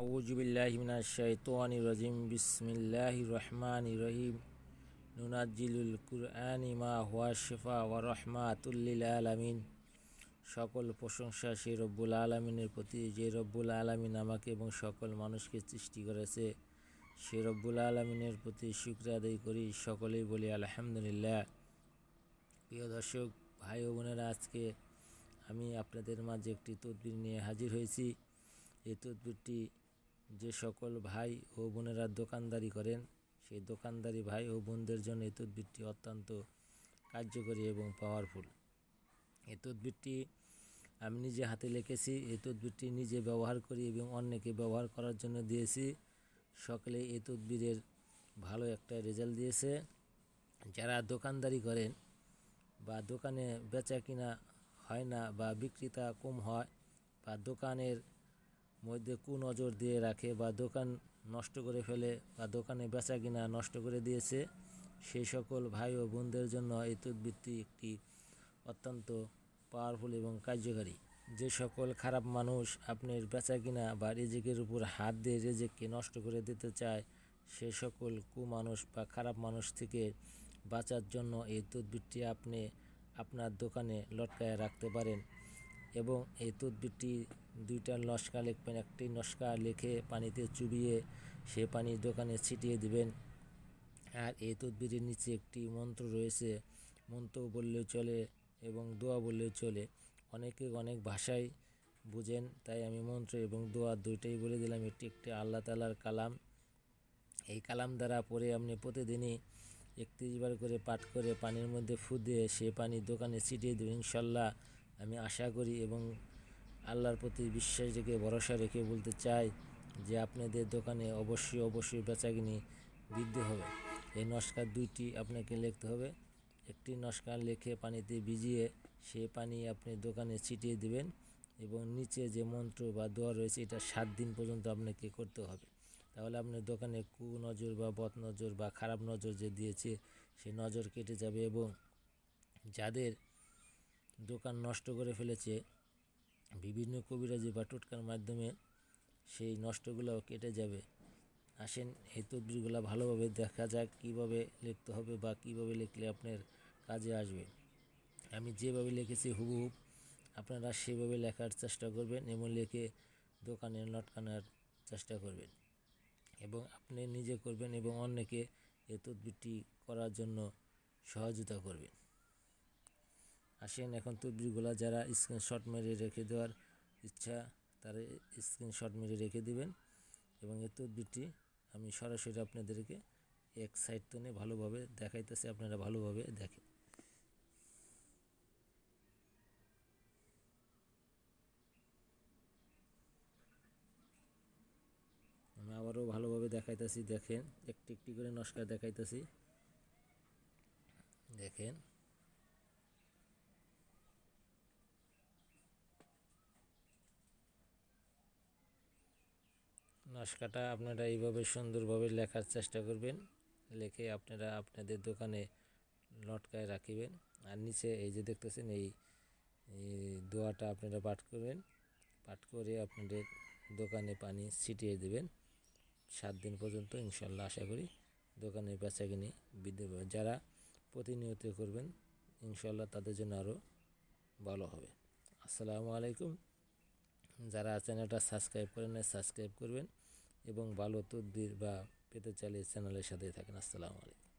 আউযুবিল্লাহি মিনাশ শাইতানির রাজিম বিসমিল্লাহির রহমানির রহিম নুনাজ্জিলুল কুরআনি মা হুয়া শিফা ওয়া রাহমাতুল লিল আলামিন। সকল প্রশংসা সেই রব্বুল আলামিনের প্রতি, যে রব্বুল আলামিন আমাকে এবং সকল মানুষকে সৃষ্টি করেছে। সেই রব্বুল আলামিনের প্রতি শুকরিয়া আদায় করি, সকলেই বলি আলহামদুলিল্লাহ। প্রিয় দর্শক, ভাই ও বোনেরা, আজকে আমি আপনাদের মাঝে একটি তদবির নিয়ে হাজির হয়েছি। এই তদবিরটি যে সকল ভাই ও বোনেরা দোকানদারি করেন, সেই দোকানদারি ভাই ও বোনদের জন্য এই তদবিরটি অত্যন্ত কার্যকরী এবং পাওয়ারফুল। এই তদবিরটি আমি নিজে হাতে লিখেছি। এই তদবিরটি নিজে ব্যবহার করি এবং অন্যকে ব্যবহার করার জন্য দিয়েছি। সকলে এই তদবিরের ভালো একটা রেজাল্ট দিয়েছে। যারা দোকানদারি করেন বা দোকানে বেচা কিনা হয় না বা বিক্রেতা কম হয় বা দোকানের মধ্যে কুনজর দিয়ে রাখে বা দোকান নষ্ট করে ফেলে বা দোকানে বেচা কিনা নষ্ট করে দিয়েছে, সেই সকল ভাই ও বোনদের জন্য এই তদবিরটি একটি অত্যন্ত পাওয়ারফুল এবং কার্যকারী। যে সকল খারাপ মানুষ আপনার বেচা কিনা বা রিজিকের উপর হাত দিয়ে রিজিককে নষ্ট করে দিতে চায়, সে সকল কুমানুষ বা খারাপ মানুষ থেকে বাঁচার জন্য এই তদবিরটি আপনি আপনার দোকানে লটকায় রাখতে পারেন। এবং এই তদবিরটি দুইটা নস্কা লিখবেন। একটি নস্কা লিখে পানিতে চুবিয়ে সে পানি দোকানে ছিটিয়ে দিবেন। আর এই তদবিরের নিচে একটি মন্ত্র রয়েছে, মন্ত্র বললেও চলে এবং দোয়া বললেও চলে। অনেকে অনেক ভাষায় বুঝেন, তাই আমি মন্ত্র এবং দোয়া দুইটাই বলে দিলাম। এটি একটি আল্লাহ তাআলার কালাম। এই কালাম দ্বারা পরে আপনি প্রতিদিনই 31 বার করে পাঠ করে পানির মধ্যে ফু দিয়ে সে পানি দোকানে ছিটিয়ে দেবেন। ইনশাল্লাহ আমি আশা করি এবং আল্লাহর প্রতি বিশ্বাস রেখে ভরসা রেখে বলতে চাই যে আপনাদের দোকানে অবশ্যই বেচাকিনি বৃদ্ধি হবে। এই নস্কা দুইটি আপনাকে লিখতে হবে। একটি নস্কা লিখে পানিতে ভিজিয়ে সে পানি আপনি দোকানে ছিটিয়ে দিবেন এবং নিচে যে মন্ত্র বা দোয়া রয়েছে এটা 7 দিন পর্যন্ত আপনাকে করতে হবে। তাহলে আপনার দোকানে কুনজর বা বদনজর বা খারাপ নজর যে দিয়েছে সেই নজর কেটে যাবে এবং যাদের দোকান নষ্ট করে ফেলেছে বিভিন্ন কবিরাজি বা টোটকার মাধ্যমে সেই নষ্টগুলোও কেটে যাবে। আসেন এই তদবিরগুলো ভালোভাবে দেখা যাক কীভাবে লিখতে হবে বা কীভাবে লিখলে আপনার কাজে আসবে। আমি যেভাবে লিখেছি হুবহুব আপনারা সেভাবে লেখার চেষ্টা করবেন এবং লিখে দোকানে লটকানোর চেষ্টা করবেন এবং আপনি নিজে করবেন এবং অন্যকে এই তদবিরটি করার জন্য সহযোগিতা করবেন। আসেন এখন তদবিরগুলো যারা স্ক্রিনশট মেরে রেখে দেওয়ার ইচ্ছা তারা স্ক্রিনশট মেরে রেখে দিবেন এবং এই তদবিরটি আমি সরাসরি আপনাদেরকে এক সাইড থেকে ভালোভাবে দেখাইতেছি, আপনারা ভালোভাবে দেখেন। আমি আবারও ভালোভাবে দেখাইতেছি, দেখেন একটি একটি করে নস্কা দেখাইতেছি, দেখেন। নস্কাটা আপনারা এইভাবে সুন্দরভাবে লেখার চেষ্টা করবেন, লিখে আপনারা আপনাদের দোকানে লটকায় রাখিবেন। আর নিচে এই যে দেখতেছেন এই দোয়াটা আপনারা পাঠ করবেন, পাঠ করে আপনাদের দোকানে পানি ছিটিয়ে দেবেন 7 দিন পর্যন্ত। ইনশাল্লাহ আশা করি দোকানের বেচাকিনি বৃদ্ধি পাবে। যারা প্রতিনিয়ত করবেন ইনশাল্লাহ তাদের জন্য আরও ভালো হবে। আসসালামু আলাইকুম। যারা চ্যানেলটা সাবস্ক্রাইব করেন না সাবস্ক্রাইব করবেন এবং ভালো তদবির বা পেতে চাইলে চ্যানেলের সাথেই থাকেন। আসসালামু আলাইকুম।